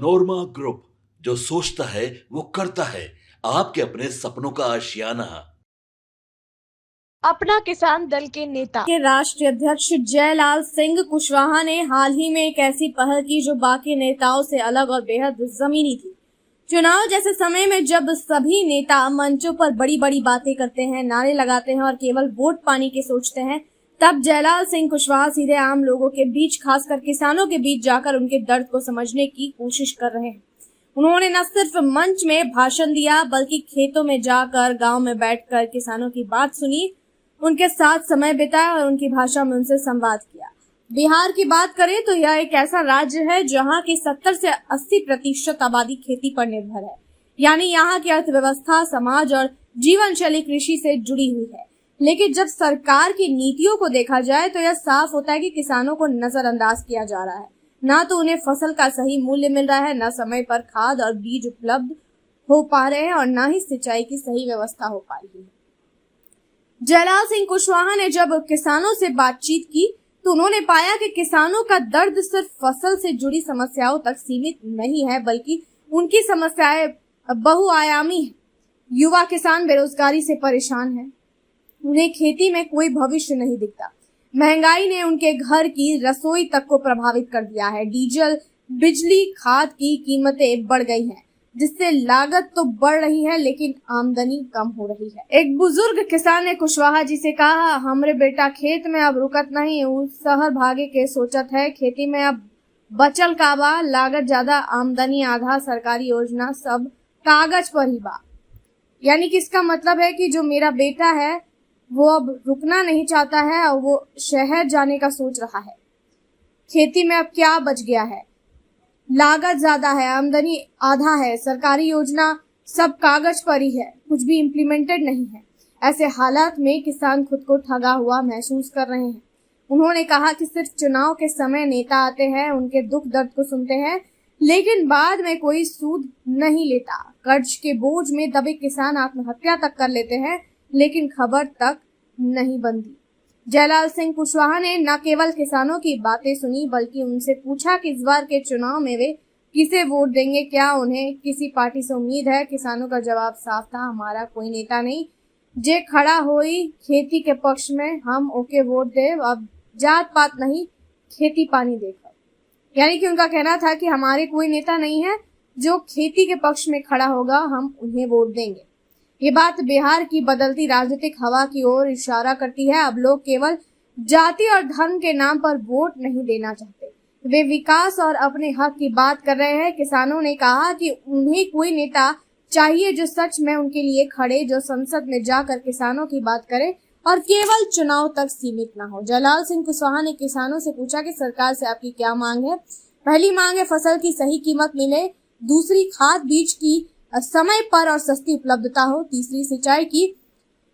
नोरमा group, जो सोचता है वो करता है। आपके अपने सपनों का आशियाना। अपना किसान दल के नेता के राष्ट्रीय अध्यक्ष जयलाल सिंह कुशवाहा ने हाल ही में एक ऐसी पहल की जो बाकी नेताओं से अलग और बेहद जमीनी थी। चुनाव जैसे समय में जब सभी नेता मंचों पर बड़ी बड़ी बातें करते हैं, नारे लगाते हैं और केवल वोट पाने की सोचते हैं, तब जयलाल सिंह कुशवाहा सीधे आम लोगों के बीच, खासकर किसानों के बीच जाकर उनके दर्द को समझने की कोशिश कर रहे हैं। उन्होंने न सिर्फ मंच में भाषण दिया, बल्कि खेतों में जाकर, गांव में बैठकर किसानों की बात सुनी, उनके साथ समय बिताया और उनकी भाषा में उनसे संवाद किया। बिहार की बात करें तो यह एक ऐसा राज्य है जहां की 70 से 80% आबादी खेती पर निर्भर है। यानी यहाँ की अर्थव्यवस्था, समाज और जीवन शैली कृषि से जुड़ी हुई है। लेकिन जब सरकार की नीतियों को देखा जाए तो यह साफ होता है कि किसानों को नजरअंदाज किया जा रहा है। ना तो उन्हें फसल का सही मूल्य मिल रहा है, न समय पर खाद और बीज उपलब्ध हो पा रहे हैं और न ही सिंचाई की सही व्यवस्था हो पा रही है। जयलाल सिंह कुशवाहा ने जब किसानों से बातचीत की तो उन्होंने पाया कि किसानों का दर्द सिर्फ फसल से जुड़ी समस्याओं तक सीमित नहीं है, बल्कि उनकी समस्याएं बहुआयामी है। युवा किसान बेरोजगारी से परेशान हैं। उन्हें खेती में कोई भविष्य नहीं दिखता। महंगाई ने उनके घर की रसोई तक को प्रभावित कर दिया है। डीजल, बिजली, खाद की कीमतें बढ़ गई हैं, जिससे लागत तो बढ़ रही है लेकिन आमदनी कम हो रही है। एक बुजुर्ग किसान ने कुशवाहा जी से कहा, हमरे बेटा खेत में अब रुकत नहीं, शहर भागे के सोचत है। खेती में अब बचल का बा, लागत ज्यादा, आमदनी आधा, सरकारी योजना सब कागज पर ही बा। यानी कि इसका मतलब है कि जो मेरा बेटा है वो अब रुकना नहीं चाहता है और वो शहर जाने का सोच रहा है। खेती में अब क्या बच गया है? लागत ज्यादा है, आमदनी आधा है, सरकारी योजना सब कागज पर ही है, कुछ भी इम्प्लीमेंटेड नहीं है। ऐसे हालात में किसान खुद को ठगा हुआ महसूस कर रहे हैं। उन्होंने कहा कि सिर्फ चुनाव के समय नेता आते हैं, उनके दुख दर्द को सुनते हैं, लेकिन बाद में कोई सूद नहीं लेता। कर्ज के बोझ में दबे किसान आत्महत्या तक कर लेते हैं, लेकिन खबर तक नहीं बनती। जयलाल सिंह कुशवाहा ने न केवल किसानों की बातें सुनी, बल्कि उनसे पूछा कि इस बार के चुनाव में वे किसे वोट देंगे, क्या उन्हें किसी पार्टी से उम्मीद है। किसानों का जवाब साफ था, हमारा कोई नेता नहीं, जे खड़ा होई खेती के पक्ष में हम ओके वोट दे, अब जात पात नहीं, खेती पानी देकर। यानी कि उनका कहना था कि हमारे कोई नेता नहीं है जो खेती के पक्ष में खड़ा होगा, हम उन्हें वोट देंगे। ये बात बिहार की बदलती राजनीतिक हवा की ओर इशारा करती है। अब लोग केवल जाति और धर्म के नाम पर वोट नहीं देना चाहते, वे विकास और अपने हक की बात कर रहे हैं। किसानों ने कहा कि उन्हें कोई नेता चाहिए जो सच में उनके लिए खड़े, जो संसद में जाकर किसानों की बात करे और केवल चुनाव तक सीमित ना हो। जयलाल सिंह कुशवाहा ने किसानों से पूछा कि सरकार से आपकी क्या मांग है। पहली मांग है फसल की सही कीमत मिले, दूसरी खाद बीज की समय पर और सस्ती उपलब्धता हो, तीसरी सिंचाई की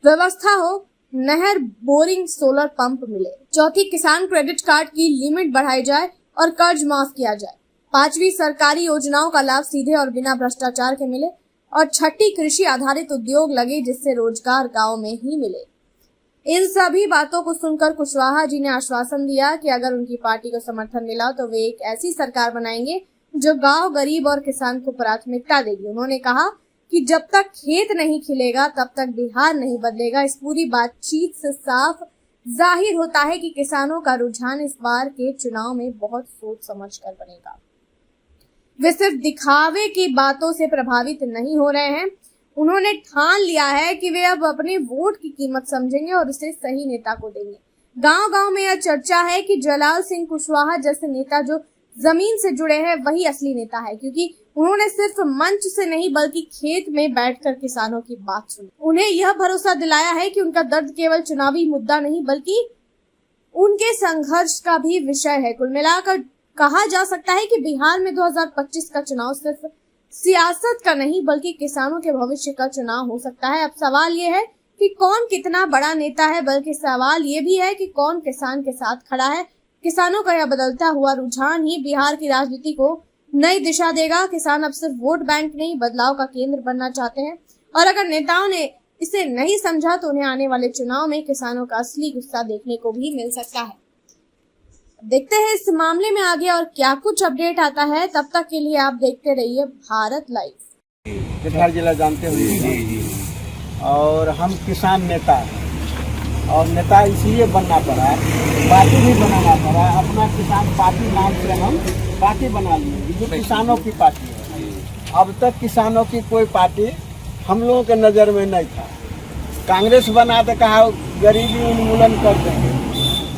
व्यवस्था हो, नहर, बोरिंग, सोलर पंप मिले, चौथी किसान क्रेडिट कार्ड की लिमिट बढ़ाई जाए और कर्ज माफ किया जाए, पांचवी सरकारी योजनाओं का लाभ सीधे और बिना भ्रष्टाचार के मिले और छठी कृषि आधारित उद्योग लगे जिससे रोजगार गांव में ही मिले। इन सभी बातों को सुनकर कुशवाहा जी ने आश्वासन दिया कि अगर उनकी पार्टी को समर्थन मिला तो वे एक ऐसी सरकार बनाएंगे जो गांव, गरीब और किसान को प्राथमिकता देगी। उन्होंने कहा कि जब तक खेत नहीं खिलेगा तब तक बिहार नहीं बदलेगा। इस पूरी बातचीत से साफ जाहिर होता है कि किसानों का रुझान इस बार के चुनाव में बहुत सोच समझ कर बनेगा। वे सिर्फ दिखावे की बातों से प्रभावित नहीं हो रहे हैं। उन्होंने ठान लिया है कि वे अब अपने वोट की कीमत समझेंगे और उसे सही नेता को देंगे। गांव-गांव में यह चर्चा है कि जयलाल सिंह कुशवाहा जैसे नेता जो जमीन से जुड़े हैं वही असली नेता है, क्योंकि उन्होंने सिर्फ मंच से नहीं बल्कि खेत में बैठकर किसानों की बात सुनी। उन्हें यह भरोसा दिलाया है कि उनका दर्द केवल चुनावी मुद्दा नहीं बल्कि उनके संघर्ष का भी विषय है। कुल मिलाकर कहा जा सकता है कि बिहार में 2025 का चुनाव सिर्फ सियासत का नहीं बल्कि किसानों के भविष्य का चुनाव हो सकता है। अब सवाल ये है कि कौन कितना बड़ा नेता है, बल्कि सवाल ये भी है कि कौन किसान के साथ खड़ा है। किसानों का यह बदलता हुआ रुझान ही बिहार की राजनीति को नई दिशा देगा। किसान अब सिर्फ वोट बैंक नहीं, बदलाव का केंद्र बनना चाहते हैं और अगर नेताओं ने इसे नहीं समझा तो उन्हें आने वाले चुनाव में किसानों का असली गुस्सा देखने को भी मिल सकता है। देखते हैं इस मामले में आगे और क्या कुछ अपडेट आता है। तब तक के लिए आप देखते रहिए भारत लाइव। कटिहार जिला जानते हुए और हम किसान नेता और नेता इसलिए बनना पड़ा, पार्टी भी बनाना पड़ा। अपना किसान पार्टी नाम से हम पार्टी बना लिए, जो किसानों की पार्टी है। अब तक किसानों की कोई पार्टी हम लोगों के नज़र में नहीं था। कांग्रेस बना तो कहा गरीबी उन्मूलन कर देंगे,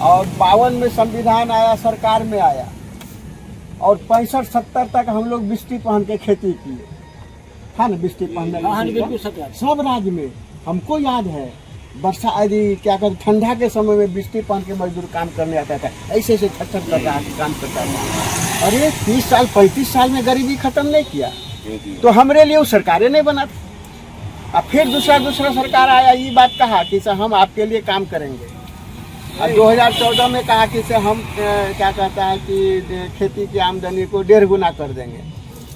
और 52 में संविधान आया, सरकार में आया, और 65-70 तक हम लोग बिस्टी पहन के खेती किए, था ना बिस्टी पहनने सब राज्य में। हमको याद है वर्षा यदि क्या कहते ठंडा के समय में बिस्टी पहन के मजदूर काम करने आता था, ऐसे ऐसे छट करता काम करता था। अरे 30 साल 35 साल में गरीबी खत्म नहीं किया, तो हमरे लिए वो सरकारें नहीं बना। अब फिर दूसरा सरकार आया, ये बात कहा कि सर हम आपके लिए काम करेंगे। और 2014 में कहा कि सर हम क्या कहता है कि खेती की आमदनी को 1.5 गुना कर देंगे,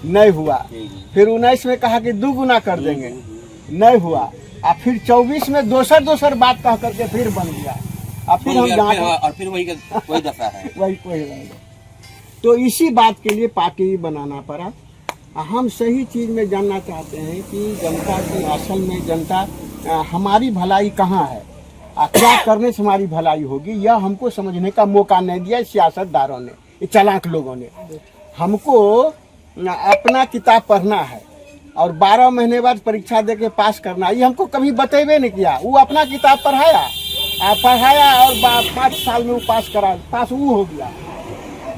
नहीं हुआ। फिर 19 में कहा कि 2 गुना कर देंगे, नहीं हुआ। और फिर 24 में दोसर बात कह करके फिर बन गया। और फिर हम और फिर वही दशा है वही रहेगा। तो इसी बात के लिए पार्टी बनाना पड़ा। हम सही चीज़ में जानना चाहते हैं कि जनता की असल में जनता हमारी भलाई कहाँ है, क्या करने से हमारी भलाई होगी, यह हमको समझने का मौका नहीं दिया सियासतदारों ने, चालाक लोगों ने। हमको अपना किताब पढ़ना है और 12 महीने बाद परीक्षा दे के पास करना, ये हमको कभी बतेबे नहीं किया। वो अपना किताब पढ़ाया और 5 साल में वो पास वो हो गया।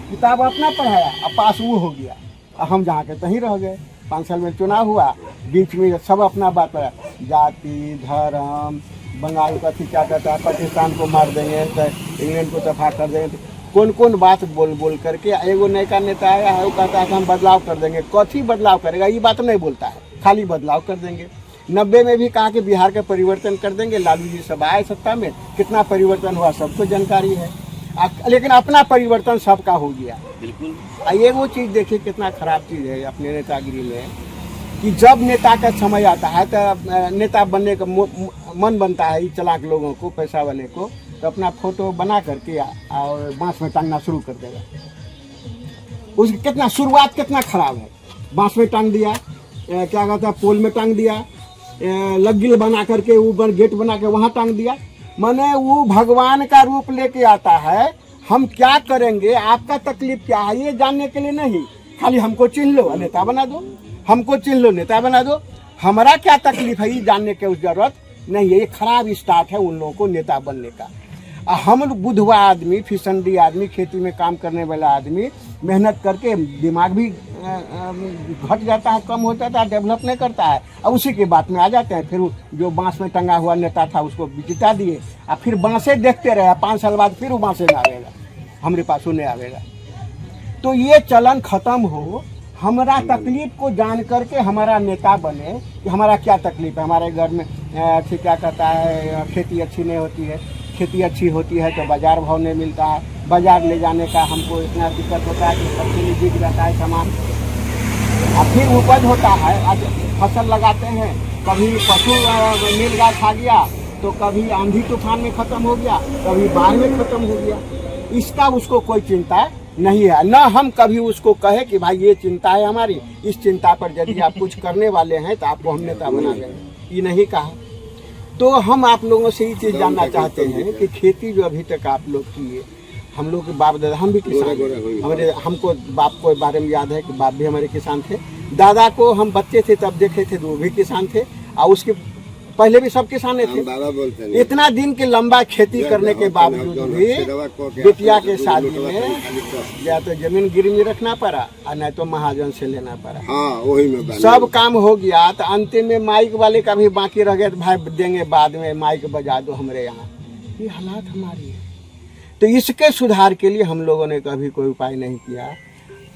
किताब अपना पढ़ाया और पास वो हो गया। हम जहाँ के तहीं रह गए। 5 साल में चुनाव हुआ, बीच में सब अपना बात पड़ा, जाति धर्म, बंगाल का क्या कहता है पाकिस्तान को मार देंगे, तो इंग्लैंड को दफा कर देंगे, कौन बात बोल करके एगो नया नेता आया है, वो कहता है कि हम बदलाव कर देंगे। कथी बदलाव करेगा, ये बात नहीं बोलता है, खाली बदलाव कर देंगे। 90 में भी कहा कि बिहार का परिवर्तन कर देंगे, लालू जी सब आए सत्ता में, कितना परिवर्तन हुआ सबको जानकारी है। लेकिन अपना परिवर्तन सबका हो गया। बिल्कुल। ये वो चीज़ देखिए कितना खराब चीज़ है अपने नेतागिरी में, कि जब नेता का समय आता है तो नेता बनने का मन बनता है चालाक लोगों को, पैसा वाले को, तो अपना फोटो बना करके और बांस में टांगना शुरू कर देगा। उसकी कितना शुरुआत कितना खराब है। बांस में टांग दिया, क्या कहता है पोल में टांग दिया, लग्गिल बना करके ऊपर गेट बना के वहाँ टांग दिया। माने वो भगवान का रूप लेके आता है। हम क्या करेंगे, आपका तकलीफ क्या है, ये जानने के लिए नहीं, खाली हमको चिन्ह लो नेता बना दो, हमको चिन्ह लो नेता बना दो। हमारा क्या तकलीफ है ये जानने की उस जरूरत नहीं है। ये खराब स्टार्ट है उन लोगों को नेता बनने का। हम बुधवा आदमी, फिसंडी आदमी, खेती में काम करने वाला आदमी, मेहनत करके दिमाग भी घट जाता है, कम हो जाता है, डेवलप नहीं करता है, और उसी के बात में आ जाते हैं। फिर जो बांस में टंगा हुआ नेता था उसको जिता दिए, और फिर बांसे देखते रहे। 5 साल बाद फिर वो बांसे में आवेगा, हमारे पास नहीं आवेगा। तो ये चलन खत्म हो, हमारा तकलीफ को जान करके हमारा नेता बने कि हमारा क्या तकलीफ है। हमारे घर में क्या कहता है खेती अच्छी नहीं होती है, खेती अच्छी होती है तो बाजार भाव नहीं मिलता है, बाजार ले जाने का हमको इतना दिक्कत होता है कि सबसे बिक जाता है सामान, और फिर उपज होता है। आज फसल लगाते हैं, कभी पशु नीलगाय खा गया, तो कभी आंधी तूफान में ख़त्म हो गया, कभी बाढ़ में ख़त्म हो गया। इसका उसको कोई चिंता नहीं है। न हम कभी उसको कहे कि भाई ये चिंता है हमारी, इस चिंता पर यदि आप कुछ करने वाले हैं तो आपको हम नेता बना देंगे, ये नहीं कहा। तो हम आप लोगों से ये चीज़ जानना चाहते हैं कि खेती जो अभी तक आप लोग किए, हम लोग के बाप दादा, हम भी किसान, हमारे हमको बाप को बारे में याद है कि बाप भी हमारे किसान थे, दादा को हम बच्चे थे तब देखे थे तो वो भी किसान थे, और उसके पहले भी सब किसान थे। इतना दिन की लंबा खेती करने के बावजूद भी बिटिया के शादी में या तो जमीन गिरवी रखना पड़ा और नहीं तो महाजन से लेना पड़ा। वही में सब काम हो गया, तो अंतिम में माइक वाले का भी बाकी रह गया, तो भाई देंगे बाद में, माइक बजा दो हमारे यहाँ। ये हालात हमारी है। तो इसके सुधार के लिए हम लोगों ने कभी कोई उपाय नहीं किया।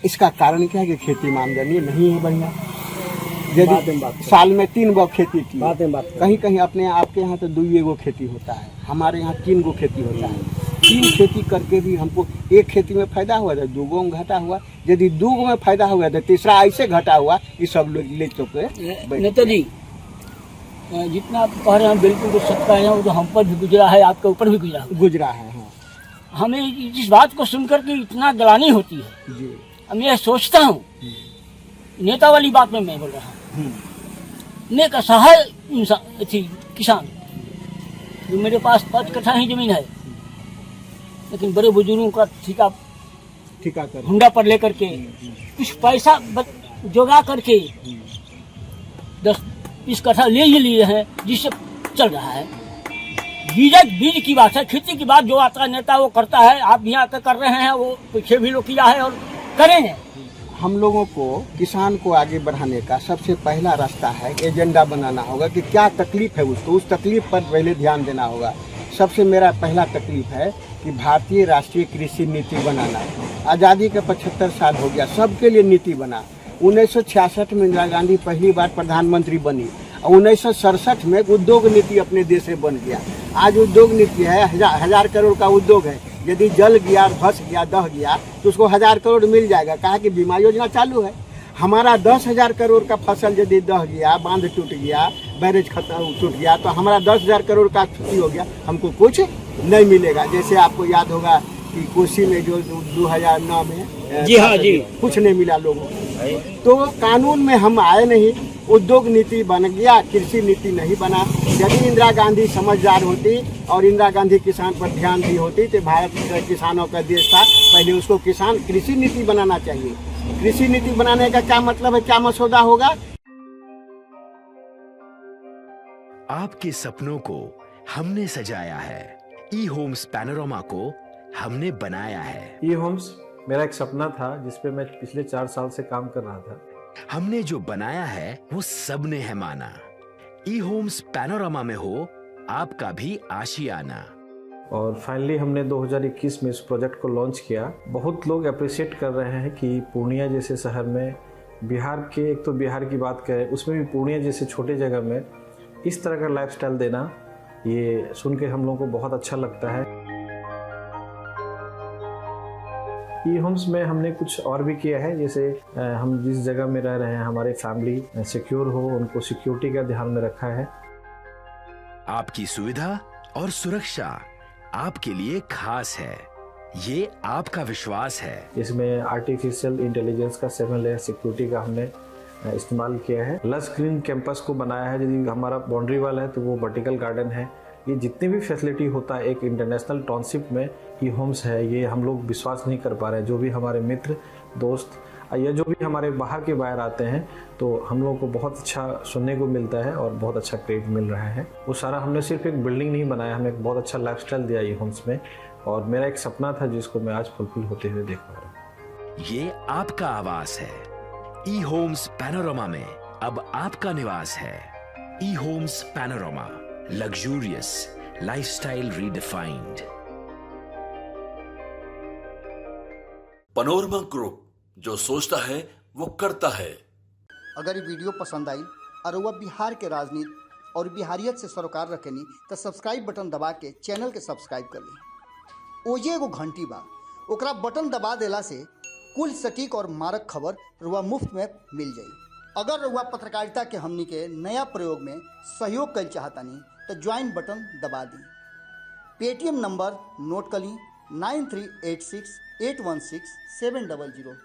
इसका कारण क्या है कि खेती में आमदनी नहीं है बढ़िया। यदि साल में 3 गो खेती की, कहीं कहीं अपने आपके यहाँ तो 2 गो खेती होता है, हमारे यहाँ 3 गो खेती होता है। 3 खेती करके भी हमको एक खेती में फायदा हुआ था, 2 गो में घाटा हुआ। यदि 2 गो में फायदा हुआ तो तीसरा ऐसे घाटा हुआ, ये सब लोग ले चुके। नेता जी, जितना आप कह रहे हैं बिल्कुल तो सत्ता है, वो तो हम पर भी गुजरा है, आपके ऊपर भी गुजरा है। हाँ। हमें इस बात को सुनकर के इतना ग्लानि होती है। जी। मैं यह सोचता हूँ, नेता वाली बात में मैं बोल रहा हूँ, नेक असहाय इंसान थी किसान, जो मेरे पास 5 कट्ठा ही जमीन है, लेकिन बड़े बुजुर्गों का ठिका कर हुंडा पर लेकर के कुछ पैसा जोगा करके 10-20 कट्ठा ले ही लिए हैं, जिससे चल रहा है। बीज की बात है, खेती की बात जो आता नेता वो करता है, आप भी आकर कर रहे हैं, वो पीछे भी लोग किया है और करेंगे। हम लोगों को किसान को आगे बढ़ाने का सबसे पहला रास्ता है, एजेंडा बनाना होगा कि क्या तकलीफ है उसको, उस तकलीफ पर पहले ध्यान देना होगा। सबसे मेरा पहला तकलीफ है कि भारतीय राष्ट्रीय कृषि नीति बनाना। आज़ादी के 75 साल हो गया, सबके लिए नीति बना। 1966 में इंदिरा गांधी पहली बार प्रधानमंत्री बनी और 1967 में उद्योग नीति अपने देश में बन गया। आज उद्योग नीति है, हजार करोड़ का उद्योग है। यदि जल गया, धस गया, दह गया तो उसको 1000 करोड़ मिल जाएगा, कहा कि बीमा योजना चालू है। हमारा 10,000 करोड़ का फसल यदि दह गया, बांध टूट गया, बैरेज खत्म टूट गया तो हमारा 10,000 करोड़ का क्षति हो गया, हमको कुछ नहीं मिलेगा। जैसे आपको याद होगा कि कोसी में जो 2009 में जी हाँ जी, कुछ नहीं मिला लोगों को। तो कानून में हम आए नहीं, उद्योग नीति बन गया, कृषि नीति नहीं बना। यदि इंदिरा गांधी समझदार होती और इंदिरा गांधी किसान पर ध्यान दी होती तो भारत किसानों का देश था। पहले उसको किसान कृषि नीति बनाना चाहिए। कृषि नीति बनाने का क्या मतलब है, क्या मसौदा होगा? आपके सपनों को हमने सजाया है, ई होम्स पैनोरमा को हमने बनाया है। ई होम्स मेरा एक सपना था जिस पे मैं पिछले 4 साल से काम कर रहा था। हमने जो बनाया है वो सबने है माना। ई होम्स पैनोरमा में हो आपका भी आशियाना। और फाइनली हमने 2021 में इस प्रोजेक्ट को लॉन्च किया। बहुत लोग अप्रिशिएट कर रहे हैं कि पूर्णिया जैसे शहर में, बिहार के, एक तो बिहार की बात करें उसमें भी पूर्णिया जैसे छोटे जगह में इस तरह का लाइफस्टाइल देना, ये सुन के हम लोगों को बहुत अच्छा लगता है। ई होम्स में हमने कुछ और भी किया है, जैसे हम जिस जगह में रह रहे हैं हमारे फैमिली सिक्योर हो, उनको सिक्योरिटी का ध्यान में रखा है। आपकी सुविधा और सुरक्षा आपके लिए खास है, ये आपका विश्वास है। इसमें आर्टिफिशियल इंटेलिजेंस का 7 लेयर सिक्योरिटी का हमने इस्तेमाल किया है। लस ग्रीन कैंपस को बनाया है। यदि हमारा बाउंड्री वाल है तो वो वर्टिकल गार्डन है। ये जितने भी फैसिलिटी होता है एक इंटरनेशनल टाउनशिप में ई होम्स है, ये हम लोग विश्वास नहीं कर पा रहे हैं। जो भी हमारे मित्र दोस्त या जो भी हमारे बाहर के बाहर आते हैं तो हम लोगों को बहुत अच्छा सुनने को मिलता है और बहुत अच्छा क्रेडिट मिल रहा है। वो सारा हमने सिर्फ एक बिल्डिंग नहीं बनाया, हमें एक बहुत अच्छा लाइफस्टाइल दिया ई होम्स में, और मेरा एक सपना था जिसको मैं आज फुलफिल होते हुए देख पा रहा हूँ। ये आपका आवास है। ई होम्स पैनोरमा में अब आपका निवास है। E homes panorama, luxurious lifestyle redefined. Panorama group, जो सोचता है वो करता है। अगर ये वीडियो पसंद आई और वह बिहार के राजनीति और बिहारियत से सरोकार रखेनी तो सब्सक्राइब बटन दबा के चैनल के सब्सक्राइब कर ली। ओजे एगो घंटी बा, ओकरा बटन दबा देला से कुल सटीक और मारक खबर रुआ मुफ्त में मिल जाई। अगर रुआ पत्रकारिता के हमनी के नया प्रयोग में सहयोग कर चाहतानी तो ज्वाइन बटन दबा दी। पेटीएम नंबर नोट कर ली 9386 816 700।